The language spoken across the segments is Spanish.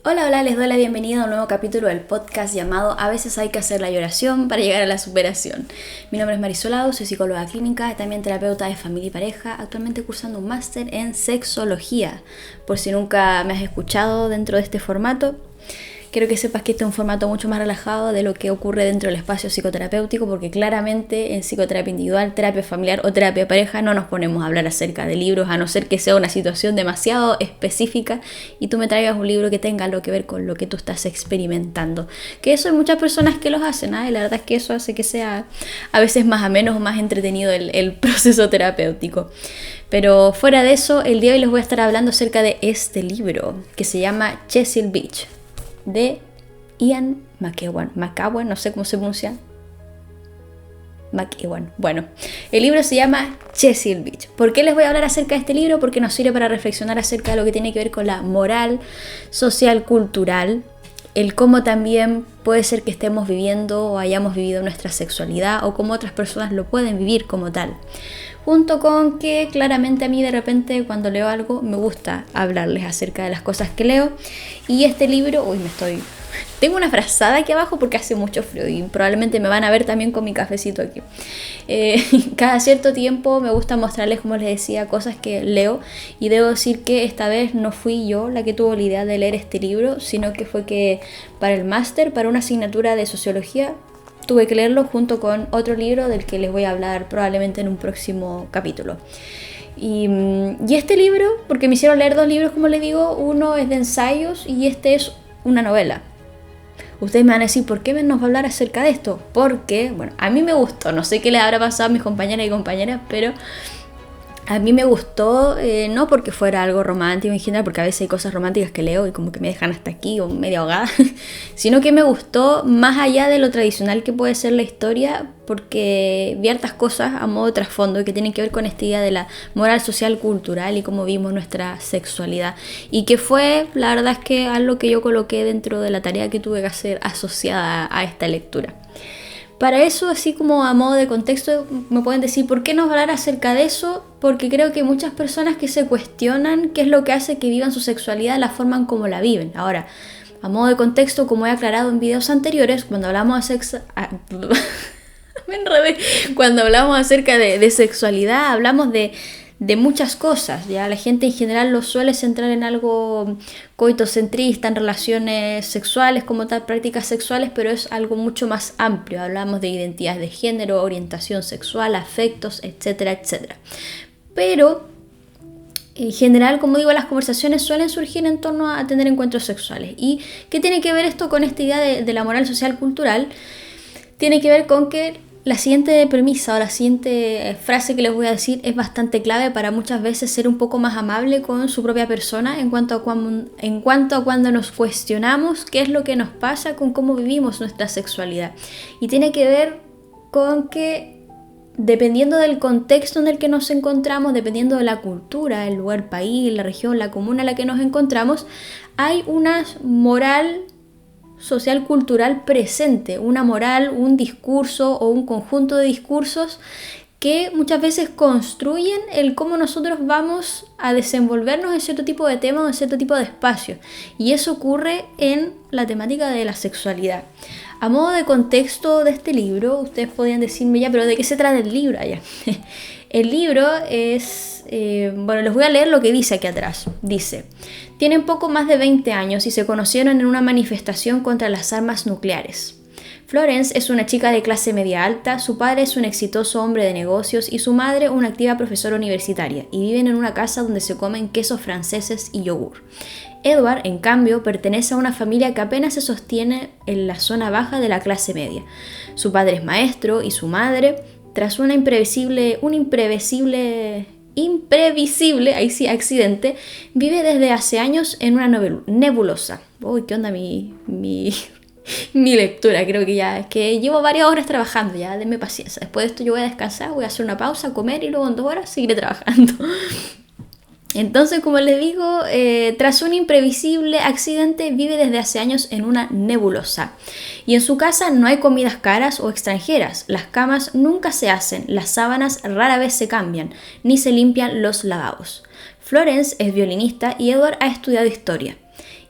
Hola, hola, les doy la bienvenida a un nuevo capítulo del podcast llamado A veces hay que hacer la oración para llegar a la superación. Mi nombre es Marisol Lau, soy psicóloga clínica y también terapeuta de familia y pareja, actualmente cursando un máster en sexología. Por si nunca me has escuchado dentro de este formato, quiero que sepas que este es un formato mucho más relajado de lo que ocurre dentro del espacio psicoterapéutico, porque claramente en psicoterapia individual, terapia familiar o terapia de pareja no nos ponemos a hablar acerca de libros, a no ser que sea una situación demasiado específica y tú me traigas un libro que tenga algo que ver con lo que tú estás experimentando. Que eso hay muchas personas que los hacen, y la verdad es que eso hace que sea a veces más ameno o más entretenido el proceso terapéutico. Pero fuera de eso, el día de hoy les voy a estar hablando acerca de este libro que se llama Cecil Beach, de Ian McEwan, no sé cómo se pronuncia. McEwan. Bueno, el libro se llama Cecil Beach. ¿Por qué les voy a hablar acerca de este libro? Porque nos sirve para reflexionar acerca de lo que tiene que ver con la moral social, cultural, el cómo también puede ser que estemos viviendo o hayamos vivido nuestra sexualidad o cómo otras personas lo pueden vivir como tal. Junto con que claramente a mí de repente cuando leo algo me gusta hablarles acerca de las cosas que leo. Y este libro, tengo una frazada aquí abajo porque hace mucho frío y probablemente me van a ver también con mi cafecito aquí. Cada cierto tiempo me gusta mostrarles, como les decía, cosas que leo, y debo decir que esta vez no fui yo la que tuvo la idea de leer este libro, sino que fue que para el máster, para una asignatura de sociología, tuve que leerlo junto con otro libro del que les voy a hablar probablemente en un próximo capítulo. Y este libro, porque me hicieron leer dos libros, como les digo, uno es de ensayos y este es una novela. Ustedes me van a decir, ¿por qué nos va a hablar acerca de esto? Porque, bueno, a mí me gustó, no sé qué les habrá pasado a mis compañeras y compañeras, pero a mí me gustó, no porque fuera algo romántico en general, porque a veces hay cosas románticas que leo y como que me dejan hasta aquí o medio ahogada, sino que me gustó más allá de lo tradicional que puede ser la historia, porque vi hartas cosas a modo de trasfondo que tienen que ver con esta idea de la moral social cultural y cómo vimos nuestra sexualidad, y que fue, la verdad es que algo que yo coloqué dentro de la tarea que tuve que hacer asociada a esta lectura. Para eso, así como a modo de contexto, me pueden decir, ¿por qué nos hablar acerca de eso? Porque creo que hay muchas personas que se cuestionan qué es lo que hace que vivan su sexualidad de la forma en como la viven. Ahora, a modo de contexto, como he aclarado en videos anteriores, cuando hablamos de me enredé. Cuando hablamos acerca de sexualidad, hablamos de muchas cosas. Ya la gente en general lo suele centrar en algo coitocentrista, en relaciones sexuales como tal, prácticas sexuales, pero es algo mucho más amplio. Hablamos de identidades de género, orientación sexual, afectos, etcétera, etcétera. Pero en general, como digo, las conversaciones suelen surgir en torno a tener encuentros sexuales. ¿Y qué tiene que ver esto con esta idea de la moral social cultural? Tiene que ver con que la siguiente premisa o la siguiente frase que les voy a decir es bastante clave para muchas veces ser un poco más amable con su propia persona en cuanto a cuando nos cuestionamos qué es lo que nos pasa con cómo vivimos nuestra sexualidad. Y tiene que ver con que dependiendo del contexto en el que nos encontramos, dependiendo de la cultura, el lugar, país, la región, la comuna en la que nos encontramos, hay una moral social cultural presente, una moral, un discurso o un conjunto de discursos que muchas veces construyen el cómo nosotros vamos a desenvolvernos en cierto tipo de temas o en cierto tipo de espacios, y eso ocurre en la temática de la sexualidad. A modo de contexto de este libro, ustedes podrían decirme ya, pero ¿de qué se trata el libro allá? El libro es, les voy a leer lo que dice aquí atrás. Dice: tienen poco más de 20 años y se conocieron en una manifestación contra las armas nucleares. Florence es una chica de clase media alta, su padre es un exitoso hombre de negocios y su madre una activa profesora universitaria, y viven en una casa donde se comen quesos franceses y yogur. Edward, en cambio, pertenece a una familia que apenas se sostiene en la zona baja de la clase media. Su padre es maestro y su madre, tras un imprevisible accidente, vive desde hace años en una nebulosa. Uy, ¿qué onda mi lectura? Creo que ya es que llevo varias horas trabajando, ya denme paciencia. Después de esto yo voy a descansar, voy a hacer una pausa, comer y luego en 2 horas seguiré trabajando. Entonces, como les digo, tras un imprevisible accidente vive desde hace años en una nebulosa. Y en su casa no hay comidas caras o extranjeras, las camas nunca se hacen, las sábanas rara vez se cambian, ni se limpian los lavabos. Florence es violinista y Edward ha estudiado historia.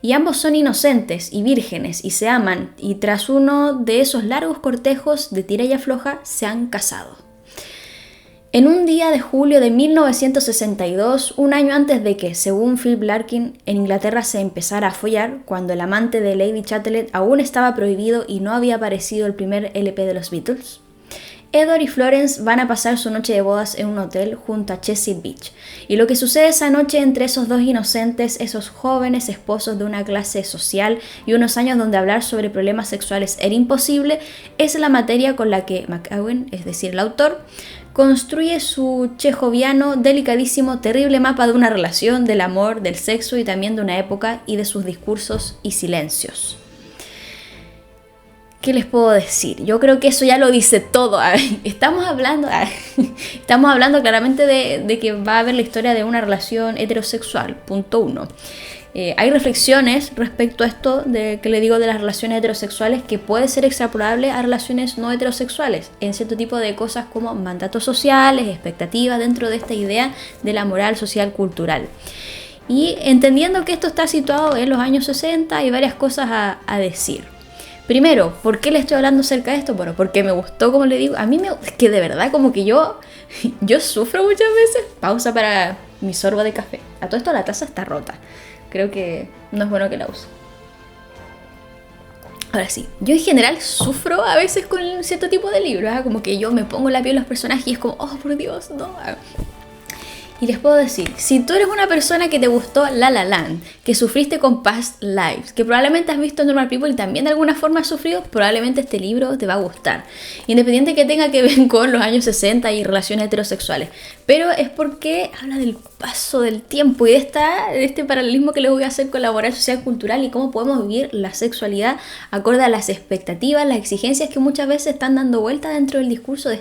Y ambos son inocentes y vírgenes y se aman, y tras uno de esos largos cortejos de tira y afloja se han casado. En un día de julio de 1962, un año antes de que, según Philip Larkin, en Inglaterra se empezara a follar, cuando el amante de Lady Chatterley aún estaba prohibido y no había aparecido el primer LP de los Beatles, Edward y Florence van a pasar su noche de bodas en un hotel junto a Chesil Beach. Y lo que sucede esa noche entre esos dos inocentes, esos jóvenes esposos de una clase social y unos años donde hablar sobre problemas sexuales era imposible, es la materia con la que McEwen, es decir, el autor, construye su chejoviano, delicadísimo, terrible mapa de una relación, del amor, del sexo y también de una época y de sus discursos y silencios. ¿Qué les puedo decir? Yo creo que eso ya lo dice todo. Estamos hablando claramente de que va a haber la historia de una relación heterosexual, punto 1. Hay reflexiones respecto a esto que le digo de las relaciones heterosexuales que puede ser extrapolable a relaciones no heterosexuales en cierto tipo de cosas como mandatos sociales, expectativas dentro de esta idea de la moral social cultural. Y entendiendo que esto está situado en los años 60 hay varias cosas a decir. Primero, ¿por qué le estoy hablando acerca de esto? Bueno, porque me gustó, como le digo, es que de verdad como que yo sufro muchas veces. Pausa para mi sorbo de café. A todo esto la taza está rota. Creo que no es bueno que la use. Ahora sí, yo en general sufro a veces con cierto tipo de libros, ¿eh? Como que yo me pongo la piel de los personajes y es como, oh por Dios, no. Y les puedo decir, si tú eres una persona que te gustó La La Land, que sufriste con Past Lives, que probablemente has visto Normal People y también de alguna forma has sufrido, probablemente este libro te va a gustar. Independiente que tenga que ver con los años 60 y relaciones heterosexuales. Pero es porque habla del paso del tiempo y de este paralelismo que les voy a hacer con la moral social cultural y cómo podemos vivir la sexualidad acorde a las expectativas, las exigencias que muchas veces están dando vuelta dentro del discurso de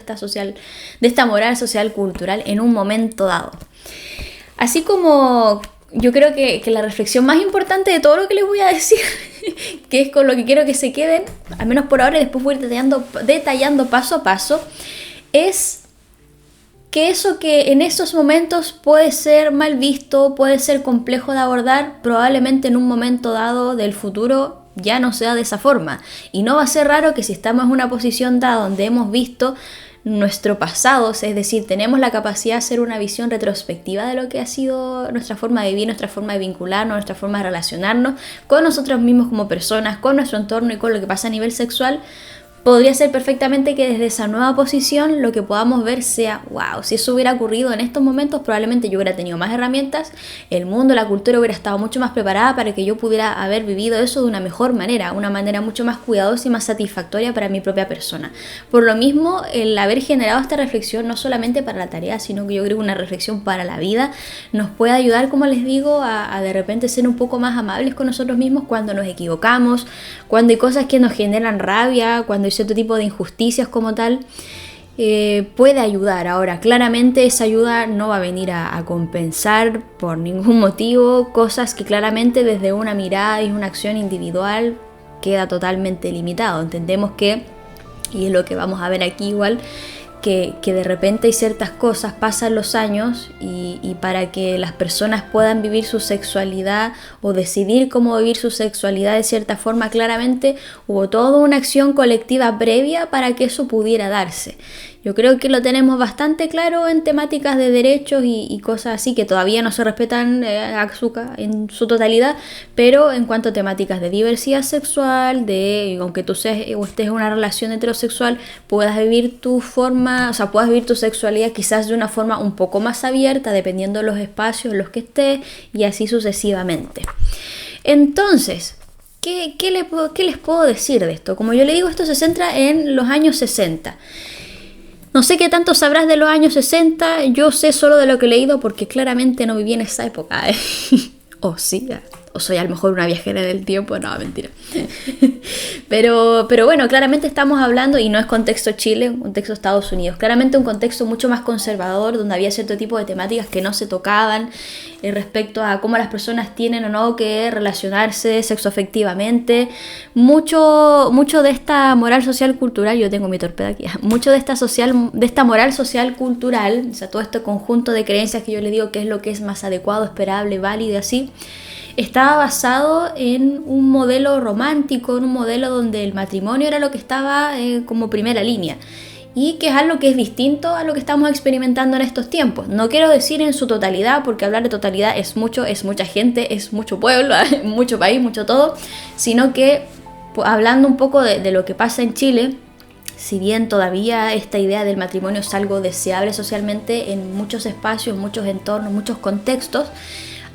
esta moral social cultural en un momento dado. Así como yo creo que la reflexión más importante de todo lo que les voy a decir, que es con lo que quiero que se queden, al menos por ahora y después voy a ir detallando paso a paso, es que eso que en esos momentos puede ser mal visto, puede ser complejo de abordar, probablemente en un momento dado del futuro ya no sea de esa forma. Y no va a ser raro que si estamos en una posición dada donde hemos visto nuestro pasado, es decir, tenemos la capacidad de hacer una visión retrospectiva de lo que ha sido nuestra forma de vivir, nuestra forma de vincularnos, nuestra forma de relacionarnos con nosotros mismos como personas, con nuestro entorno y con lo que pasa a nivel sexual. Podría ser perfectamente que desde esa nueva posición lo que podamos ver sea, wow, si eso hubiera ocurrido en estos momentos probablemente yo hubiera tenido más herramientas, el mundo, la cultura hubiera estado mucho más preparada para que yo pudiera haber vivido eso de una mejor manera, una manera mucho más cuidadosa y más satisfactoria para mi propia persona. Por lo mismo, el haber generado esta reflexión no solamente para la tarea, sino que yo creo que una reflexión para la vida nos puede ayudar, como les digo, a de repente ser un poco más amables con nosotros mismos cuando nos equivocamos, cuando hay cosas que nos generan rabia, cuando hay cierto tipo de injusticias como tal, puede ayudar. Ahora, claramente esa ayuda no va a venir a compensar por ningún motivo cosas que claramente desde una mirada y una acción individual queda totalmente limitado. Entendemos que, y es lo que vamos a ver aquí igual, que de repente hay ciertas cosas, pasan los años y para que las personas puedan vivir su sexualidad o decidir cómo vivir su sexualidad de cierta forma, claramente hubo toda una acción colectiva previa para que eso pudiera darse. Yo creo que lo tenemos bastante claro en temáticas de derechos y cosas así que todavía no se respetan en su totalidad, pero en cuanto a temáticas de diversidad sexual, aunque tú seas o estés en una relación heterosexual, puedas vivir tu sexualidad quizás de una forma un poco más abierta, dependiendo de los espacios en los que estés y así sucesivamente. Entonces, ¿qué les puedo decir de esto? Como yo le digo, esto se centra en los años 60. No sé qué tanto sabrás de los años 60, yo sé solo de lo que he leído porque claramente no viví en esa época. O sí, o soy a lo mejor una viajera del tiempo, no, mentira. Pero bueno, claramente estamos hablando, y no es contexto Chile, contexto Estados Unidos, claramente un contexto mucho más conservador, donde había cierto tipo de temáticas que no se tocaban respecto a cómo las personas tienen o no que relacionarse sexoafectivamente. Mucho de esta moral social cultural, yo tengo mi torpeda aquí, mucho de esta moral social cultural, o sea, todo este conjunto de creencias que yo le digo que es lo que es más adecuado, esperable, válido y así, estaba basado en un modelo romántico, en un modelo donde el matrimonio era lo que estaba como primera línea. Y que es algo que es distinto a lo que estamos experimentando en estos tiempos. No quiero decir en su totalidad, porque hablar de totalidad es mucho, es mucha gente, es mucho pueblo, mucho país, mucho todo, sino que hablando un poco de lo que pasa en Chile, si bien todavía esta idea del matrimonio es algo deseable socialmente en muchos espacios, muchos entornos, muchos contextos,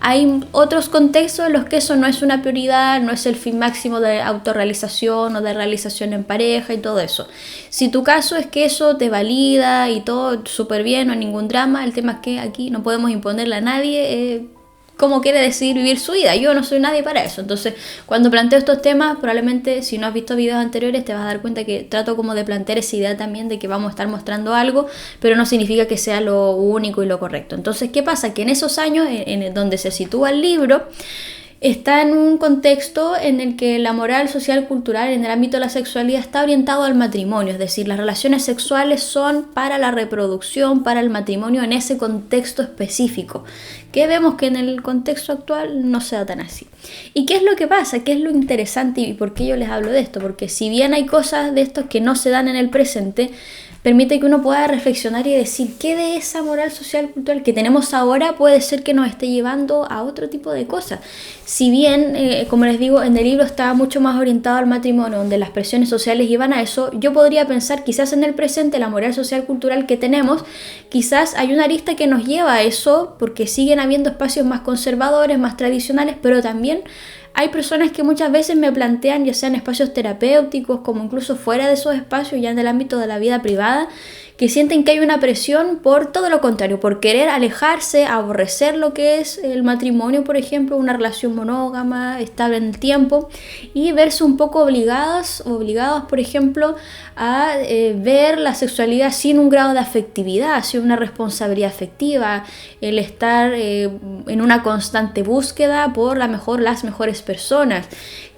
hay otros contextos en los que eso no es una prioridad, no es el fin máximo de autorrealización o de realización en pareja y todo eso. Si tu caso es que eso te valida y todo súper bien, no hay ningún drama, el tema es que aquí no podemos imponerle a nadie cómo quiere decidir vivir su vida. Yo no soy nadie para eso. Entonces, cuando planteo estos temas, probablemente si no has visto videos anteriores te vas a dar cuenta que trato como de plantear esa idea también de que vamos a estar mostrando algo, pero no significa que sea lo único y lo correcto. Entonces, ¿qué pasa? Que en esos años en donde se sitúa el libro, está en un contexto en el que la moral social cultural en el ámbito de la sexualidad está orientado al matrimonio, es decir, las relaciones sexuales son para la reproducción, para el matrimonio en ese contexto específico, que vemos que en el contexto actual no se da tan así. ¿Y qué es lo que pasa? ¿Qué es lo interesante y por qué yo les hablo de esto? Porque si bien hay cosas de estos que no se dan en el presente, permite que uno pueda reflexionar y decir qué de esa moral social cultural que tenemos ahora puede ser que nos esté llevando a otro tipo de cosas. Si bien, como les digo, en el libro estaba mucho más orientado al matrimonio, donde las presiones sociales iban a eso, yo podría pensar quizás en el presente la moral social cultural que tenemos, quizás hay una arista que nos lleva a eso, porque siguen habiendo espacios más conservadores, más tradicionales, pero también hay personas que muchas veces me plantean, ya sea en espacios terapéuticos, como incluso fuera de esos espacios, ya en el ámbito de la vida privada, que sienten que hay una presión por todo lo contrario, por querer alejarse, aborrecer lo que es el matrimonio, por ejemplo, una relación monógama, estable en el tiempo, y verse un poco obligados, por ejemplo, a ver la sexualidad sin un grado de afectividad, sin una responsabilidad afectiva, el estar en una constante búsqueda por las mejores personas.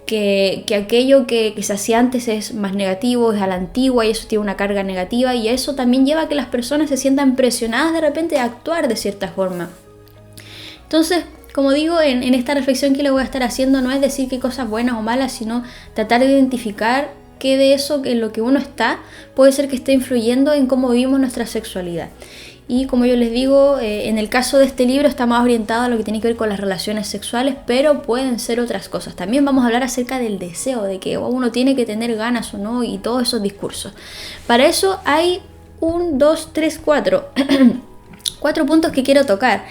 Que aquello que se hacía antes es más negativo, es a la antigua y eso tiene una carga negativa y eso también lleva a que las personas se sientan presionadas de repente a actuar de cierta forma. Entonces, como digo, en esta reflexión que le voy a estar haciendo no es decir qué cosas buenas o malas, sino tratar de identificar qué de eso en lo que uno está puede ser que esté influyendo en cómo vivimos nuestra sexualidad. Y como yo les digo, en el caso de este libro está más orientado a lo que tiene que ver con las relaciones sexuales, pero pueden ser otras cosas. También vamos a hablar acerca del deseo, de que uno tiene que tener ganas o no y todos esos discursos. Para eso hay 4 puntos que quiero tocar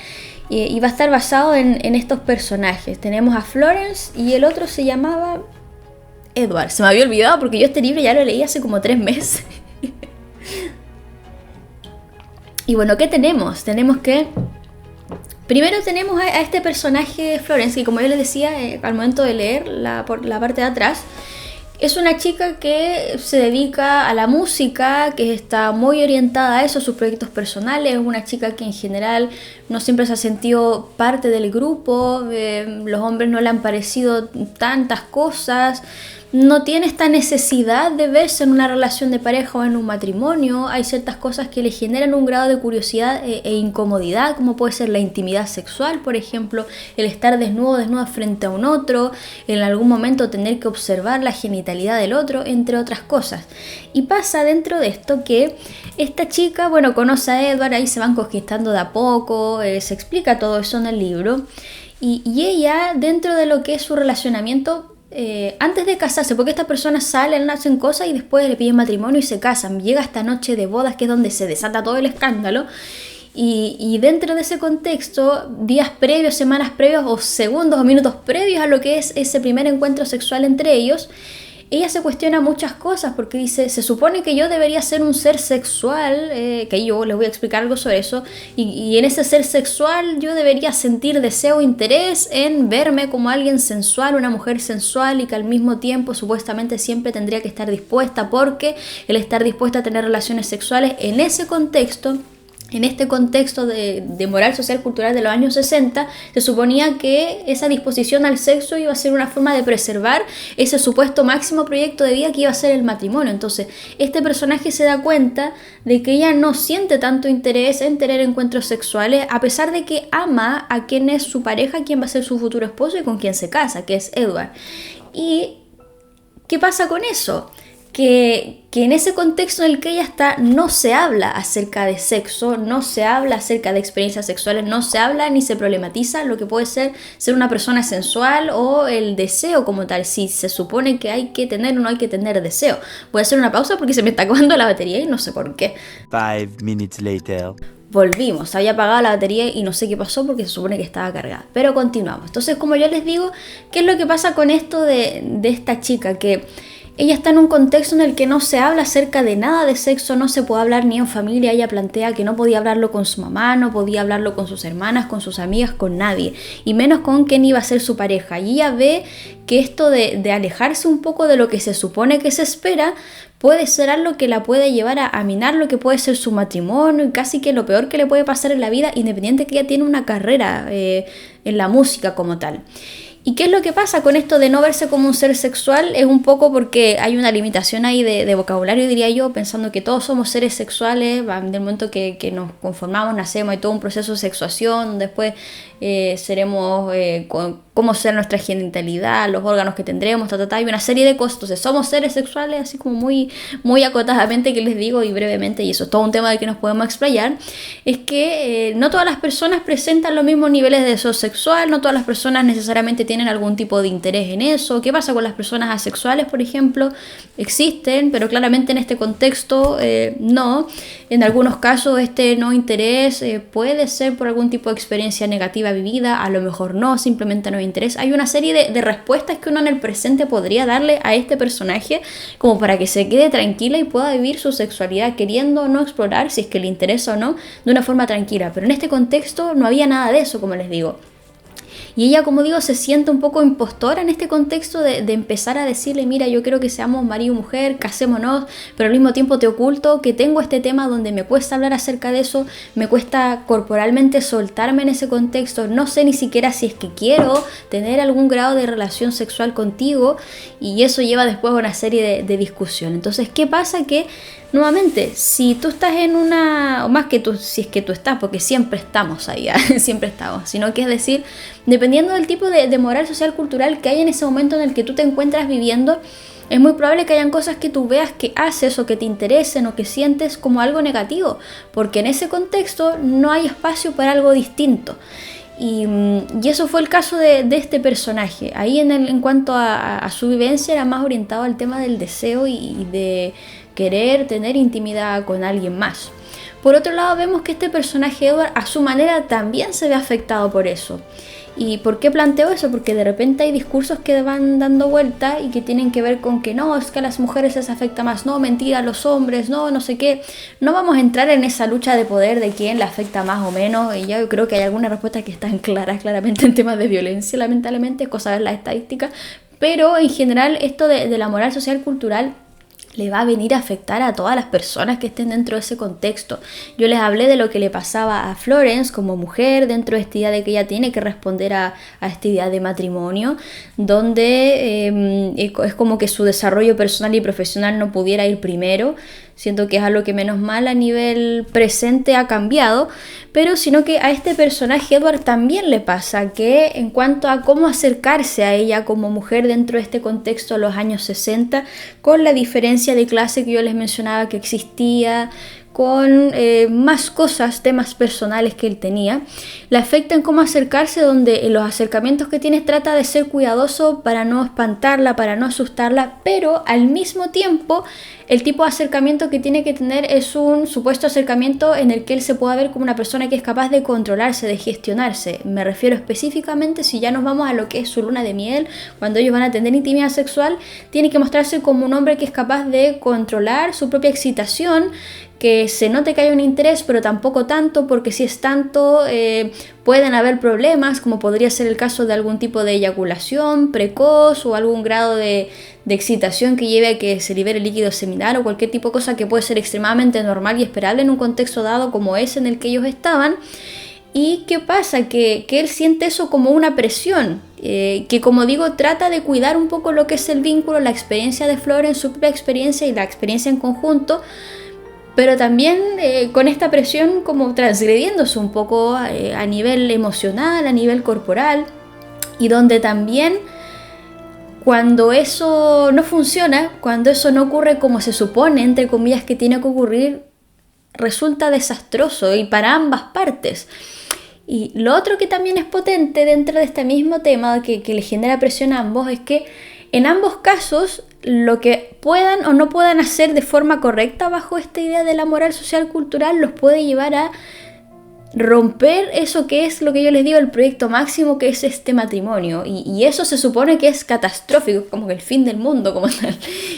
y va a estar basado en estos personajes. Tenemos a Florence y el otro se llamaba Edward. Se me había olvidado porque yo este libro ya lo leí hace como 3 meses. Y bueno, ¿qué tenemos? Tenemos que... Primero tenemos a este personaje Florence, que como yo les decía, al momento de leer por la parte de atrás, es una chica que se dedica a la música, que está muy orientada a eso, a sus proyectos personales. Es una chica que en general no siempre se ha sentido parte del grupo, los hombres no le han parecido tantas cosas, no tiene esta necesidad de verse en una relación de pareja o en un matrimonio. Hay ciertas cosas que le generan un grado de curiosidad e incomodidad, como puede ser la intimidad sexual, por ejemplo, el estar desnuda frente a un otro, en algún momento tener que observar la genitalidad del otro, entre otras cosas. Y pasa dentro de esto que esta chica, bueno, conoce a Edward, ahí se van conquistando de a poco, se explica todo eso en el libro, y ella, dentro de lo que es su relacionamiento, antes de casarse, porque estas personas salen, hacen cosas y después le piden matrimonio y se casan, llega esta noche de bodas que es donde se desata todo el escándalo y dentro de ese contexto, días previos, semanas previas o segundos o minutos previos a lo que es ese primer encuentro sexual entre ellos, ella se cuestiona muchas cosas porque dice, se supone que yo debería ser un ser sexual, que yo les voy a explicar algo sobre eso, y en ese ser sexual yo debería sentir deseo e interés en verme como alguien sensual, una mujer sensual y que al mismo tiempo supuestamente siempre tendría que estar dispuesta porque el estar dispuesta a tener relaciones sexuales en ese contexto en este contexto de moral social cultural de los años 60, se suponía que esa disposición al sexo iba a ser una forma de preservar ese supuesto máximo proyecto de vida que iba a ser el matrimonio. Entonces, este personaje se da cuenta de que ella no siente tanto interés en tener encuentros sexuales, a pesar de que ama a quien es su pareja, quien va a ser su futuro esposo y con quien se casa, que es Edward. ¿Y qué pasa con eso? Que en ese contexto en el que ella está no se habla acerca de sexo, no se habla acerca de experiencias sexuales, no se habla ni se problematiza lo que puede ser una persona sensual o el deseo como tal, si se supone que hay que tener o no hay que tener deseo. Voy a hacer una pausa porque se me está acabando la batería y no sé por qué. 5 minutes later. Volvimos, había apagado la batería y no sé qué pasó porque se supone que estaba cargada. Pero continuamos. Entonces, como yo les digo, ¿qué es lo que pasa con esto de esta chica? Que ella está en un contexto en el que no se habla acerca de nada de sexo, no se puede hablar ni en familia. Ella plantea que no podía hablarlo con su mamá, no podía hablarlo con sus hermanas, con sus amigas, con nadie, y menos con quien iba a ser su pareja. Y ella ve que esto de alejarse un poco de lo que se supone que se espera puede ser algo que la puede llevar a minar lo que puede ser su matrimonio y casi que lo peor que le puede pasar en la vida, independiente que ella tiene una carrera en la música como tal. ¿Y qué es lo que pasa con esto de no verse como un ser sexual? Es un poco porque hay una limitación ahí de vocabulario, diría yo, pensando que todos somos seres sexuales, del momento que nos conformamos, nacemos, hay todo un proceso de sexuación, después seremos, cómo será nuestra genitalidad, los órganos que tendremos, y una serie de cosas. Entonces somos seres sexuales, así como muy acotadamente que les digo y brevemente, y eso es todo un tema del que nos podemos explayar, es que no todas las personas presentan los mismos niveles de deseo sexual, no todas las personas necesariamente tienen algún tipo de interés en eso. ¿Qué pasa con las personas asexuales, por ejemplo? Existen, pero claramente en este contexto no. En algunos casos este no interés puede ser por algún tipo de experiencia negativa vivida, a lo mejor no, simplemente no hay interés. Hay una serie de respuestas que uno en el presente podría darle a este personaje como para que se quede tranquila y pueda vivir su sexualidad queriendo o no explorar, si es que le interesa o no, de una forma tranquila. Pero en este contexto no había nada de eso, como les digo. Y ella, como digo, se siente un poco impostora en este contexto de empezar a decirle, mira, yo quiero que seamos marido y mujer, casémonos, pero al mismo tiempo te oculto que tengo este tema donde me cuesta hablar acerca de eso, me cuesta corporalmente soltarme en ese contexto, no sé ni siquiera si es que quiero tener algún grado de relación sexual contigo, y eso lleva después a una serie de discusión. Entonces, ¿qué pasa? Que nuevamente, si tú estás en una, o más que tú, si es que tú estás, porque siempre estamos ahí, siempre estamos, sino que es decir, dependiendo del tipo de moral social cultural que hay en ese momento en el que tú te encuentras viviendo, es muy probable que hayan cosas que tú veas que haces o que te interesen o que sientes como algo negativo, porque en ese contexto no hay espacio para algo distinto. Y eso fue el caso de este personaje. Ahí en cuanto a su vivencia era más orientado al tema del deseo y de querer tener intimidad con alguien más. Por otro lado, vemos que este personaje Edward a su manera también se ve afectado por eso. ¿Y por qué planteo eso? Porque de repente hay discursos que van dando vuelta y que tienen que ver con que no, es que a las mujeres les afecta más, no, mentira, a los hombres, no sé qué. No vamos a entrar en esa lucha de poder de quién le afecta más o menos, y yo creo que hay algunas respuestas que están claramente en temas de violencia, lamentablemente, es cosa de ver las estadísticas, pero en general esto de la moral social cultural le va a venir a afectar a todas las personas que estén dentro de ese contexto. Yo les hablé de lo que le pasaba a Florence como mujer dentro de esta idea de que ella tiene que responder a esta idea de matrimonio, donde es como que su desarrollo personal y profesional no pudiera ir primero. Siento que es algo que menos mal a nivel presente ha cambiado, pero sino que a este personaje Edward también le pasa que en cuanto a cómo acercarse a ella como mujer dentro de este contexto de los años 60, con la diferencia de clase que yo les mencionaba que existía, con más cosas, temas personales que él tenía, le afecta en cómo acercarse, donde en los acercamientos que tiene trata de ser cuidadoso para no espantarla, para no asustarla, pero al mismo tiempo el tipo de acercamiento que tiene que tener es un supuesto acercamiento en el que él se pueda ver como una persona que es capaz de controlarse, de gestionarse. Me refiero específicamente, si ya nos vamos a lo que es su luna de miel, cuando ellos van a tener intimidad sexual, tiene que mostrarse como un hombre que es capaz de controlar su propia excitación, que se note que hay un interés, pero tampoco tanto, porque si es tanto, pueden haber problemas, como podría ser el caso de algún tipo de eyaculación precoz o algún grado de excitación que lleve a que se libere líquido seminal o cualquier tipo de cosa que puede ser extremadamente normal y esperable en un contexto dado como ese en el que ellos estaban. ¿Y qué pasa? Que él siente eso como una presión, que como digo trata de cuidar un poco lo que es el vínculo, la experiencia de Flor en su propia experiencia y la experiencia en conjunto, pero también con esta presión como transgrediéndose un poco a nivel emocional, a nivel corporal, y donde también cuando eso no funciona, cuando eso no ocurre como se supone, entre comillas, que tiene que ocurrir, resulta desastroso y para ambas partes. Y lo otro que también es potente dentro de este mismo tema que le genera presión a ambos es que en ambos casos lo que puedan o no puedan hacer de forma correcta bajo esta idea de la moral social cultural los puede llevar a romper eso que es lo que yo les digo el proyecto máximo, que es este matrimonio, y eso se supone que es catastrófico, como que el fin del mundo como tal.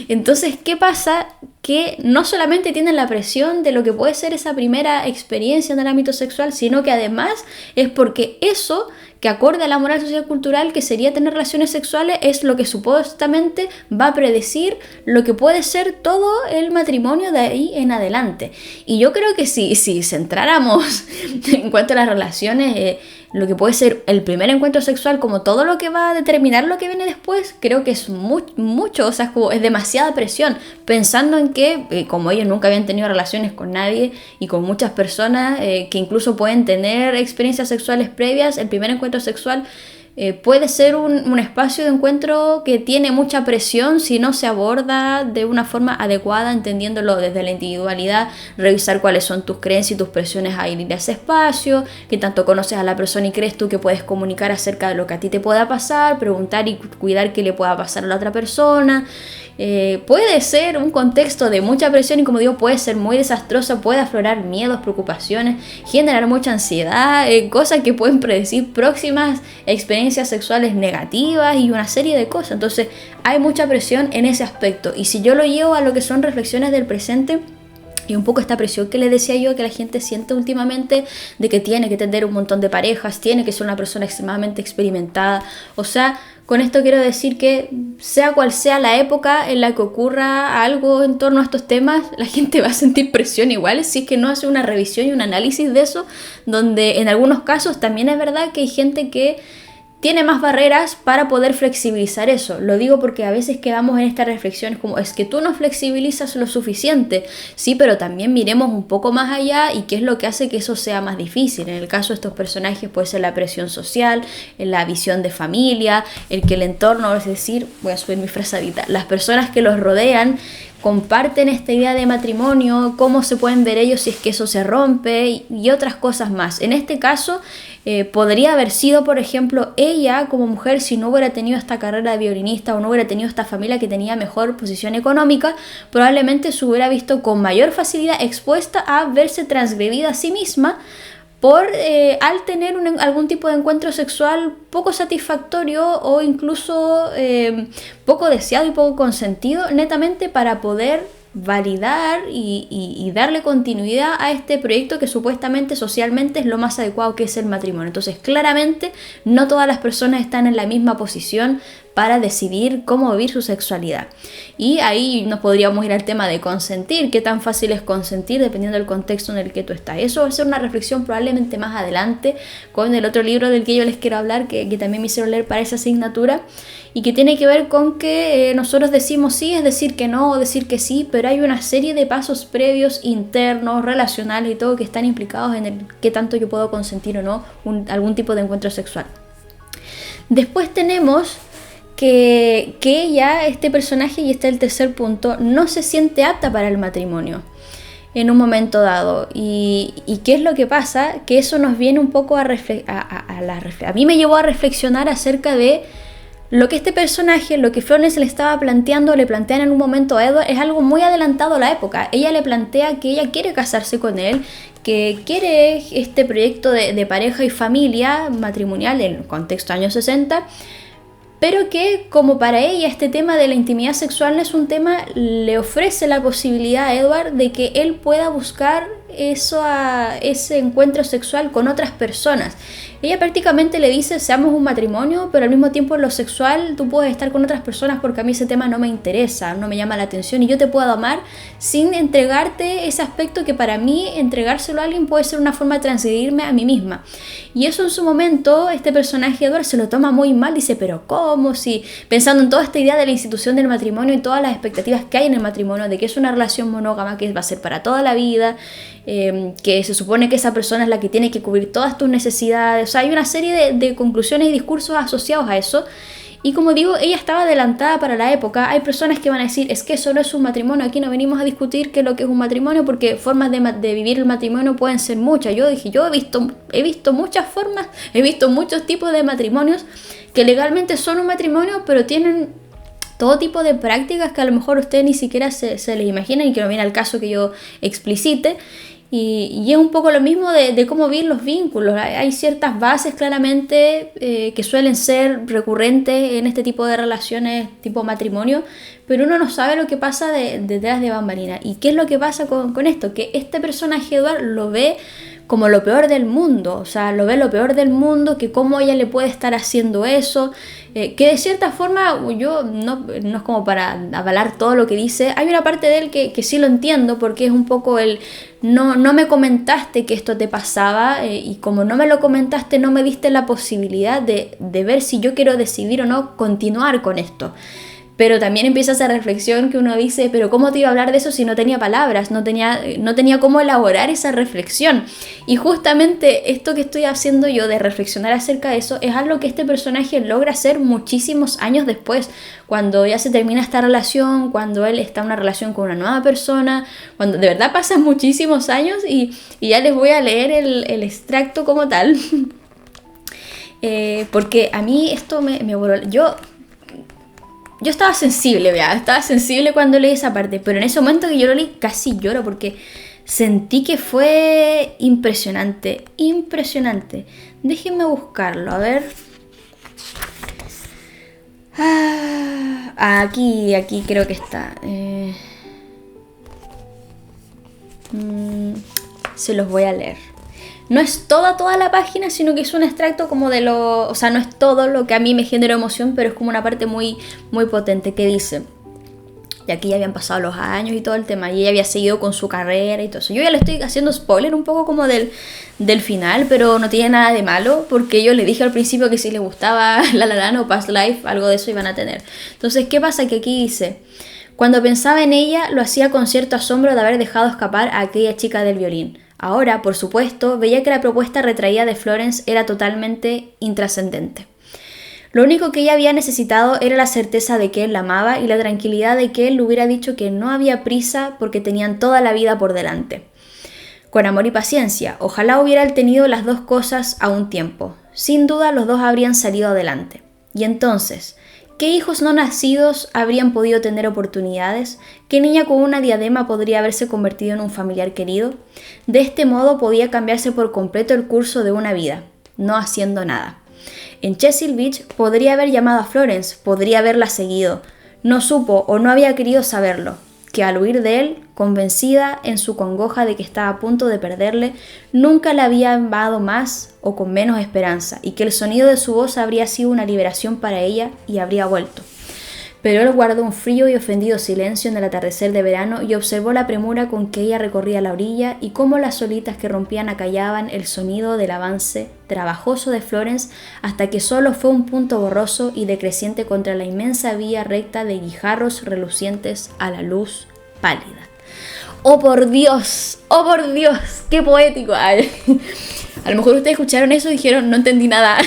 Entonces, ¿qué pasa? Que no solamente tienen la presión de lo que puede ser esa primera experiencia en el ámbito sexual, sino que además es porque eso que acorde a la moral social cultural, que sería tener relaciones sexuales, es lo que supuestamente va a predecir lo que puede ser todo el matrimonio de ahí en adelante. Y yo creo que si centráramos en cuanto a las relaciones, lo que puede ser el primer encuentro sexual como todo lo que va a determinar lo que viene después, creo que es mucho, o sea, es demasiada presión, pensando en que como ellos nunca habían tenido relaciones con nadie y con muchas personas que incluso pueden tener experiencias sexuales previas, el primer encuentro sexual puede ser un espacio de encuentro que tiene mucha presión si no se aborda de una forma adecuada, entendiéndolo desde la individualidad, revisar cuáles son tus creencias y tus presiones a ir a ese espacio, que tanto conoces a la persona y crees tú que puedes comunicar acerca de lo que a ti te pueda pasar, preguntar y cuidar qué le pueda pasar a la otra persona. Puede ser un contexto de mucha presión y, como digo, puede ser muy desastroso, puede aflorar miedos, preocupaciones, generar mucha ansiedad, cosas que pueden predecir próximas experiencias sexuales negativas y una serie de cosas. Entonces hay mucha presión en ese aspecto, y si yo lo llevo a lo que son reflexiones del presente y un poco esta presión que les decía yo que la gente siente últimamente de que tiene que tener un montón de parejas, tiene que ser una persona extremadamente experimentada, o sea, con esto quiero decir que sea cual sea la época en la que ocurra algo en torno a estos temas, la gente va a sentir presión igual si es que no hace una revisión y un análisis de eso, donde en algunos casos también es verdad que hay gente que tiene más barreras para poder flexibilizar eso. Lo digo porque a veces quedamos en estas reflexiones como es que tú no flexibilizas lo suficiente. Sí, pero también miremos un poco más allá y qué es lo que hace que eso sea más difícil. En el caso de estos personajes puede ser la presión social, la visión de familia, el que el entorno, es decir, voy a subir mi frazadita, las personas que los rodean comparten esta idea de matrimonio, cómo se pueden ver ellos si es que eso se rompe y otras cosas más. En este caso podría haber sido, por ejemplo, ella como mujer, si no hubiera tenido esta carrera de violinista o no hubiera tenido esta familia que tenía mejor posición económica, probablemente se hubiera visto con mayor facilidad expuesta a verse transgredida a sí misma al tener algún tipo de encuentro sexual poco satisfactorio o incluso poco deseado y poco consentido, netamente para poder validar y darle continuidad a este proyecto que supuestamente socialmente es lo más adecuado, que es el matrimonio. Entonces, claramente no todas las personas están en la misma posición para decidir cómo vivir su sexualidad. Y ahí nos podríamos ir al tema de consentir, qué tan fácil es consentir dependiendo del contexto en el que tú estás. Eso va a ser una reflexión probablemente más adelante con el otro libro del que yo les quiero hablar, que también me hicieron leer para esa asignatura, y que tiene que ver con que nosotros decimos sí, es decir que no, o decir que sí, pero hay una serie de pasos previos, internos, relacionales y todo que están implicados en el qué tanto yo puedo consentir o no algún tipo de encuentro sexual. Después tenemos que ella, este personaje, y este es el tercer punto, no se siente apta para el matrimonio en un momento dado. ¿Y qué es lo que pasa? Que eso nos viene un poco a mí me llevó a reflexionar acerca de lo que este personaje, lo que Florence le estaba planteando, le plantean en un momento a Edward, es algo muy adelantado a la época. Ella le plantea que ella quiere casarse con él, que quiere este proyecto de pareja y familia matrimonial en el contexto años 60, pero que como para ella este tema de la intimidad sexual no es un tema, le ofrece la posibilidad a Edward de que él pueda buscar ese encuentro sexual con otras personas. Ella prácticamente le dice, seamos un matrimonio, pero al mismo tiempo en lo sexual tú puedes estar con otras personas porque a mí ese tema no me interesa, no me llama la atención y yo te puedo amar sin entregarte ese aspecto que para mí entregárselo a alguien puede ser una forma de transgredirme a mí misma. Y eso en su momento, este personaje Edward se lo toma muy mal, dice, pero ¿cómo? Si pensando en toda esta idea de la institución del matrimonio y todas las expectativas que hay en el matrimonio, de que es una relación monógama que va a ser para toda la vida, que se supone que esa persona es la que tiene que cubrir todas tus necesidades. O sea, hay una serie de conclusiones y discursos asociados a eso. Y como digo, ella estaba adelantada para la época. Hay personas que van a decir, es que eso no es un matrimonio, aquí no venimos a discutir qué es lo que es un matrimonio, porque formas de vivir el matrimonio pueden ser muchas. Yo dije, yo he visto muchas formas, he visto muchos tipos de matrimonios que legalmente son un matrimonio, pero tienen todo tipo de prácticas que a lo mejor ustedes ni siquiera se les imaginan y que no viene al caso que yo explicite. Y es un poco lo mismo de cómo vivir los vínculos. Hay ciertas bases claramente que suelen ser recurrentes en este tipo de relaciones tipo matrimonio, pero uno no sabe lo que pasa detrás de bambalinas. ¿Y qué es lo que pasa con esto? Que este personaje Edward lo ve como lo peor del mundo, o sea, lo ve lo peor del mundo, que cómo ella le puede estar haciendo eso, que de cierta forma, yo no es como para avalar todo lo que dice, hay una parte de él que sí lo entiendo, porque es un poco el, no me comentaste que esto te pasaba, y como no me lo comentaste, no me diste la posibilidad de ver si yo quiero decidir o no continuar con esto. Pero también empieza esa reflexión que uno dice, pero ¿cómo te iba a hablar de eso si no tenía palabras? No tenía cómo elaborar esa reflexión. Y justamente esto que estoy haciendo yo de reflexionar acerca de eso es algo que este personaje logra hacer muchísimos años después. Cuando ya se termina esta relación, cuando él está en una relación con una nueva persona, cuando de verdad pasan muchísimos años y ya les voy a leer el extracto como tal. Porque a mí esto me voló. Yo estaba sensible, estaba sensible cuando leí esa parte, pero en ese momento que yo lo leí casi lloro porque sentí que fue impresionante. Déjenme buscarlo, a ver. Aquí creo que está. Se los voy a leer. No es toda la página, sino que es un extracto como de lo... O sea, no es todo lo que a mí me generó emoción, pero es como una parte muy, muy potente que dice... Y aquí ya habían pasado los años y todo el tema, y ella había seguido con su carrera y todo eso. Yo ya le estoy haciendo spoiler un poco como del final, pero no tiene nada de malo, porque yo le dije al principio que si les gustaba La La Land o Past Life, algo de eso iban a tener. Entonces, ¿qué pasa? Que aquí dice... Cuando pensaba en ella, lo hacía con cierto asombro de haber dejado escapar a aquella chica del violín. Ahora, por supuesto, veía que la propuesta retraída de Florence era totalmente intrascendente. Lo único que ella había necesitado era la certeza de que él la amaba y la tranquilidad de que él le hubiera dicho que no había prisa porque tenían toda la vida por delante. Con amor y paciencia, ojalá hubieran tenido las dos cosas a un tiempo. Sin duda los dos habrían salido adelante. Y entonces... ¿qué hijos no nacidos habrían podido tener oportunidades? ¿Qué niña con una diadema podría haberse convertido en un familiar querido? De este modo podía cambiarse por completo el curso de una vida, no haciendo nada. En Chesil Beach podría haber llamado a Florence, podría haberla seguido. No supo o no había querido saberlo, que al huir de él, convencida en su congoja de que estaba a punto de perderle, nunca le había amado más o con menos esperanza, y que el sonido de su voz habría sido una liberación para ella y habría vuelto. Pero él guardó un frío y ofendido silencio en el atardecer de verano y observó la premura con que ella recorría la orilla y cómo las olitas que rompían acallaban el sonido del avance trabajoso de Florence hasta que solo fue un punto borroso y decreciente contra la inmensa vía recta de guijarros relucientes a la luz pálida. ¡Oh por Dios! ¡Oh por Dios! ¡Qué poético! Ay. A lo mejor ustedes escucharon eso y dijeron, no entendí nada.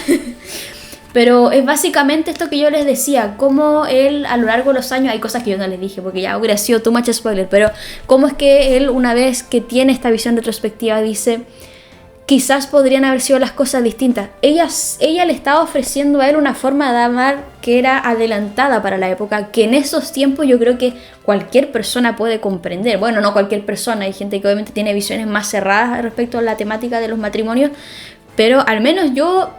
Pero es básicamente esto que yo les decía, cómo él a lo largo de los años, hay cosas que yo no les dije porque ya hubiera sido too much spoiler, pero cómo es que él una vez que tiene esta visión retrospectiva dice, quizás podrían haber sido las cosas distintas. Ella le estaba ofreciendo a él una forma de amar que era adelantada para la época, que en esos tiempos yo creo que cualquier persona puede comprender. Bueno, no cualquier persona, hay gente que obviamente tiene visiones más cerradas respecto a la temática de los matrimonios, pero al menos yo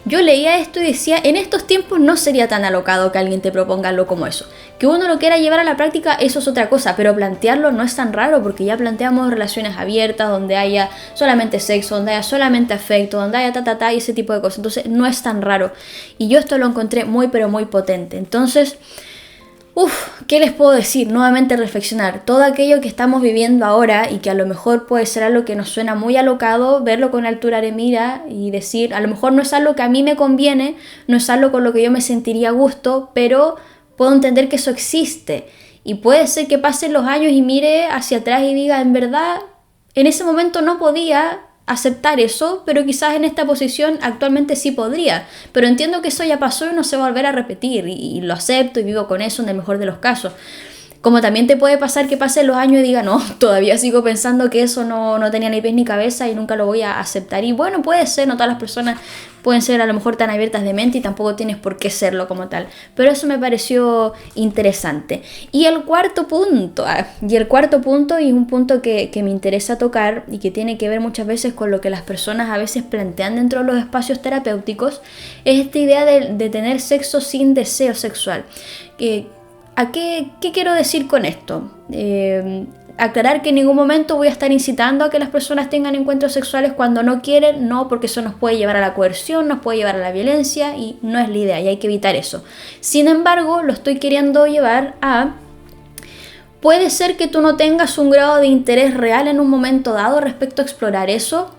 yo leía esto y decía, en estos tiempos no sería tan alocado que alguien te proponga algo como eso. Que uno lo quiera llevar a la práctica, eso es otra cosa, pero plantearlo no es tan raro porque ya planteamos relaciones abiertas donde haya solamente sexo, donde haya solamente afecto, donde haya y ese tipo de cosas. Entonces no es tan raro. Y yo esto lo encontré muy pero muy potente. Entonces, ¿qué les puedo decir? Nuevamente reflexionar. Todo aquello que estamos viviendo ahora y que a lo mejor puede ser algo que nos suena muy alocado, verlo con altura de mira y decir, a lo mejor no es algo que a mí me conviene, no es algo con lo que yo me sentiría a gusto, pero puedo entender que eso existe. Y puede ser que pasen los años y mire hacia atrás y diga, en verdad, en ese momento no podía aceptar eso, pero quizás en esta posición actualmente sí podría, pero entiendo que eso ya pasó y no se va a volver a repetir y lo acepto y vivo con eso en el mejor de los casos. Como también te puede pasar que pasen los años y diga, no, todavía sigo pensando que eso no tenía ni pies ni cabeza y nunca lo voy a aceptar. Y bueno, puede ser, no todas las personas pueden ser a lo mejor tan abiertas de mente y tampoco tienes por qué serlo como tal. Pero eso me pareció interesante. Y el cuarto punto, y es un punto que me interesa tocar y que tiene que ver muchas veces con lo que las personas a veces plantean dentro de los espacios terapéuticos, es esta idea de tener sexo sin deseo sexual. ¿Qué quiero decir con esto? Aclarar que en ningún momento voy a estar incitando a que las personas tengan encuentros sexuales cuando no quieren, no, porque eso nos puede llevar a la coerción, nos puede llevar a la violencia y no es la idea y hay que evitar eso. Sin embargo, lo estoy queriendo llevar a... Puede ser que tú no tengas un grado de interés real en un momento dado respecto a explorar eso.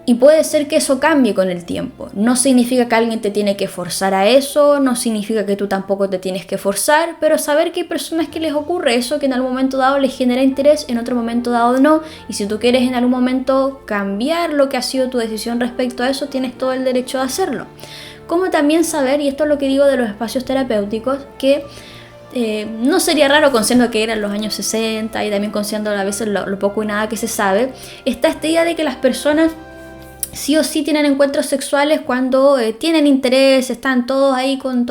Y puede ser que eso cambie con el tiempo. No significa que alguien te tiene que forzar a eso, no significa que tú tampoco te tienes que forzar, pero saber que hay personas que les ocurre eso, que en algún momento dado les genera interés, en otro momento dado no. Y si tú quieres en algún momento cambiar lo que ha sido tu decisión respecto a eso, tienes todo el derecho de hacerlo. Como también saber, y esto es lo que digo de los espacios terapéuticos, que no sería raro, considerando que eran los años 60 y también considerando a veces lo poco y nada que se sabe, está esta idea de que las personas sí o sí tienen encuentros sexuales cuando tienen interés, están todos ahí con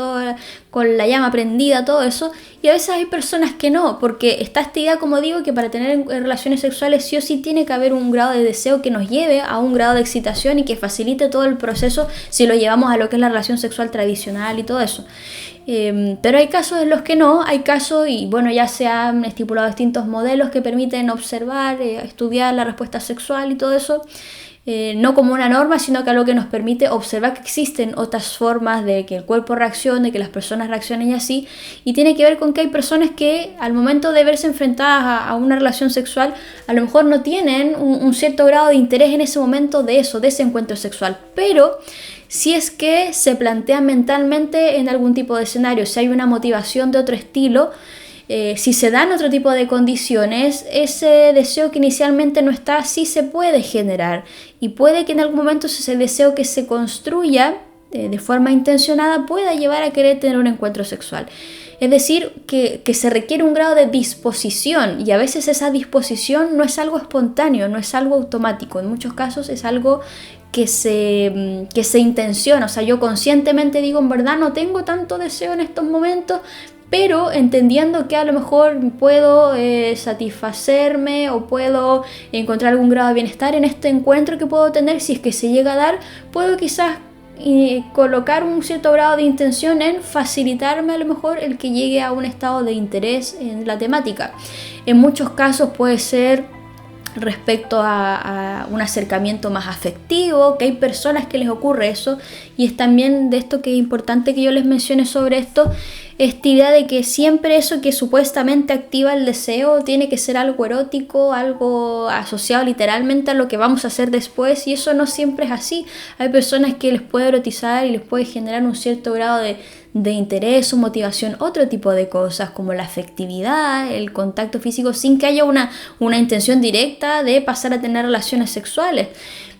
la llama prendida, todo eso, y a veces hay personas que no, porque está esta idea, como digo, que para tener relaciones sexuales sí o sí tiene que haber un grado de deseo que nos lleve a un grado de excitación y que facilite todo el proceso si lo llevamos a lo que es la relación sexual tradicional y todo eso. Pero hay casos en los que no, hay casos, y bueno, ya se han estipulado distintos modelos que permiten observar, estudiar la respuesta sexual y todo eso. No como una norma, sino que algo que nos permite observar que existen otras formas de que el cuerpo reaccione, que las personas reaccionen y así, y tiene que ver con que hay personas que al momento de verse enfrentadas a una relación sexual, a lo mejor no tienen un cierto grado de interés en ese momento de ese encuentro sexual, pero si es que se plantea mentalmente en algún tipo de escenario, si hay una motivación de otro estilo, si se dan otro tipo de condiciones, ese deseo que inicialmente no está, sí se puede generar. Y puede que en algún momento ese deseo que se construya de forma intencionada pueda llevar a querer tener un encuentro sexual. Es decir, que se requiere un grado de disposición y a veces esa disposición no es algo espontáneo, no es algo automático. En muchos casos es algo que se intenciona. O sea, yo conscientemente digo, en verdad no tengo tanto deseo en estos momentos, pero entendiendo que a lo mejor puedo satisfacerme o puedo encontrar algún grado de bienestar en este encuentro que puedo tener, si es que se llega a dar, puedo quizás colocar un cierto grado de intención en facilitarme a lo mejor el que llegue a un estado de interés en la temática. En muchos casos puede ser respecto a un acercamiento más afectivo, que hay personas que les ocurre eso, y es también de esto que es importante que yo les mencione sobre esto, esta idea de que siempre eso que supuestamente activa el deseo tiene que ser algo erótico, algo asociado literalmente a lo que vamos a hacer después, y eso no siempre es así. Hay personas que les puede erotizar y les puede generar un cierto grado de interés o motivación, otro tipo de cosas como la afectividad, el contacto físico, sin que haya una intención directa de pasar a tener relaciones sexuales.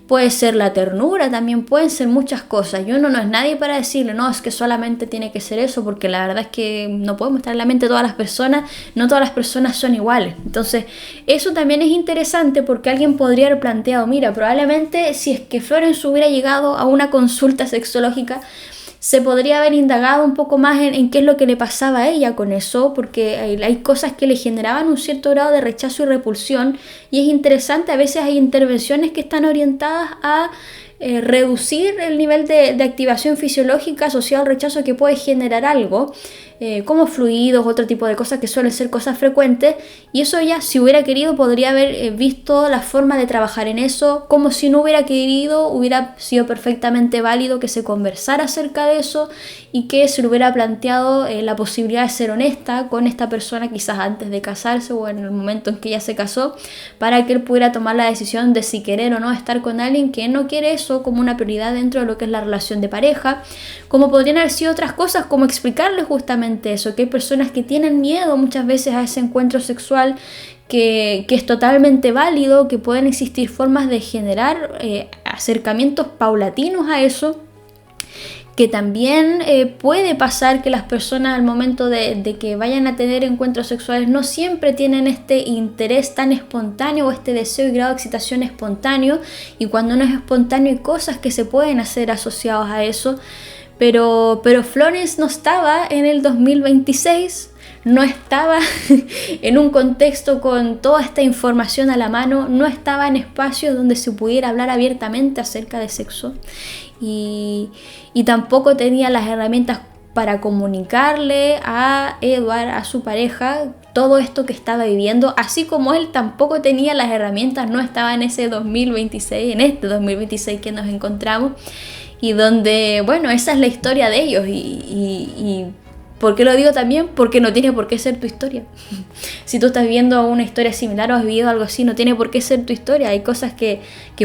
Puede ser la ternura, también pueden ser muchas cosas, y uno no es nadie para decirle, no, es que solamente tiene que ser eso, porque la verdad es que no podemos estar en la mente de todas las personas, no todas las personas son iguales. Entonces, eso también es interesante porque alguien podría haber planteado, mira, probablemente si es que Florence hubiera llegado a una consulta sexológica, se podría haber indagado un poco más en qué es lo que le pasaba a ella con eso, porque hay cosas que le generaban un cierto grado de rechazo y repulsión, y es interesante, a veces hay intervenciones que están orientadas a reducir el nivel de activación fisiológica asociado al rechazo que puede generar algo, como fluidos, otro tipo de cosas que suelen ser cosas frecuentes, y eso ella, si hubiera querido, podría haber visto la forma de trabajar en eso. Como si no hubiera querido, hubiera sido perfectamente válido que se conversara acerca de eso y que se le hubiera planteado la posibilidad de ser honesta con esta persona, quizás antes de casarse o en el momento en que ella se casó, para que él pudiera tomar la decisión de si querer o no estar con alguien que no quiere eso como una prioridad dentro de lo que es la relación de pareja. Como podrían haber sido otras cosas, como explicarle justamente eso, que hay personas que tienen miedo muchas veces a ese encuentro sexual, que es totalmente válido, que pueden existir formas de generar acercamientos paulatinos a eso, que también puede pasar que las personas al momento de que vayan a tener encuentros sexuales no siempre tienen este interés tan espontáneo o este deseo y grado de excitación espontáneo, y cuando no es espontáneo hay cosas que se pueden hacer asociadas a eso. Pero Florence no estaba en el 2026, no estaba en un contexto con toda esta información a la mano, no estaba en espacios donde se pudiera hablar abiertamente acerca de sexo, y tampoco tenía las herramientas para comunicarle a Edward, a su pareja, todo esto que estaba viviendo, así como él tampoco tenía las herramientas, no estaba en ese 2026, en este 2026 que nos encontramos. Y donde, bueno, esa es la historia de ellos. Y ¿por qué lo digo también? Porque no tiene por qué ser tu historia. Si tú estás viviendo una historia similar o has vivido algo así, no tiene por qué ser tu historia. Hay cosas que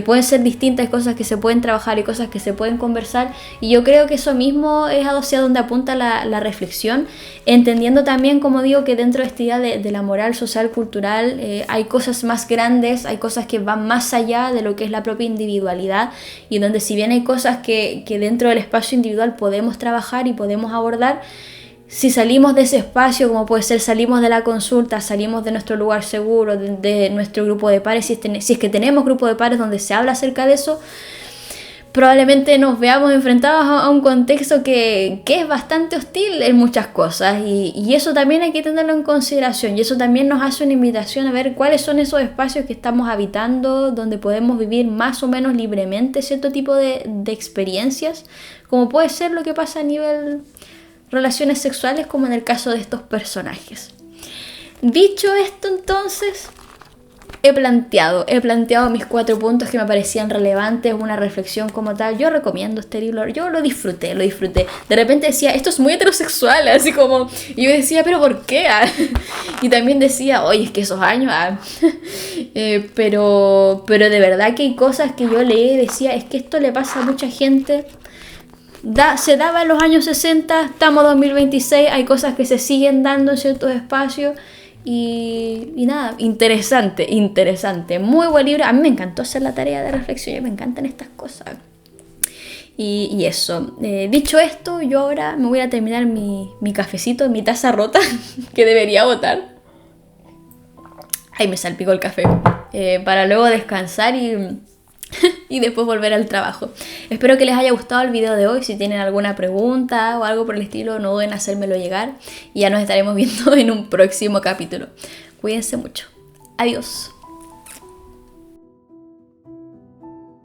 pueden ser distintas, hay cosas que se pueden trabajar, hay cosas que se pueden conversar. Y yo creo que eso mismo es hacia donde apunta la reflexión, entendiendo también, como digo, que dentro de esta idea de la moral social cultural hay cosas más grandes, hay cosas que van más allá de lo que es la propia individualidad, y donde si bien hay cosas que dentro del espacio individual podemos trabajar y podemos abordar, si salimos de ese espacio, como puede ser salimos de la consulta, salimos de nuestro lugar seguro, de nuestro grupo de pares, si es que tenemos grupo de pares donde se habla acerca de eso, probablemente nos veamos enfrentados a un contexto que es bastante hostil en muchas cosas, y eso también hay que tenerlo en consideración, y eso también nos hace una invitación a ver cuáles son esos espacios que estamos habitando, donde podemos vivir más o menos libremente cierto tipo de experiencias, como puede ser lo que pasa a nivel relaciones sexuales, como en el caso de estos personajes. Dicho esto, entonces, he planteado mis 4 puntos que me parecían relevantes, una reflexión como tal. Yo recomiendo este libro, yo lo disfruté. De repente decía, esto es muy heterosexual, así como, y yo decía, ¿pero por qué? Y también decía, oye, es que esos años, pero de verdad que hay cosas que yo leí y decía, es que esto le pasa a mucha gente. Se daba en los años 60, estamos en 2026, hay cosas que se siguen dando en ciertos espacios, y nada, interesante, muy buen libro. A mí me encantó hacer la tarea de reflexión, me encantan estas cosas. Y eso, dicho esto, yo ahora me voy a terminar mi cafecito, mi taza rota, que debería botar. Ahí me salpicó el café, para luego descansar y después volver al trabajo. Espero que les haya gustado el video de hoy. Si tienen alguna pregunta o algo por el estilo, no duden en hacérmelo llegar, y ya nos estaremos viendo en un próximo capítulo. Cuídense mucho. Adiós.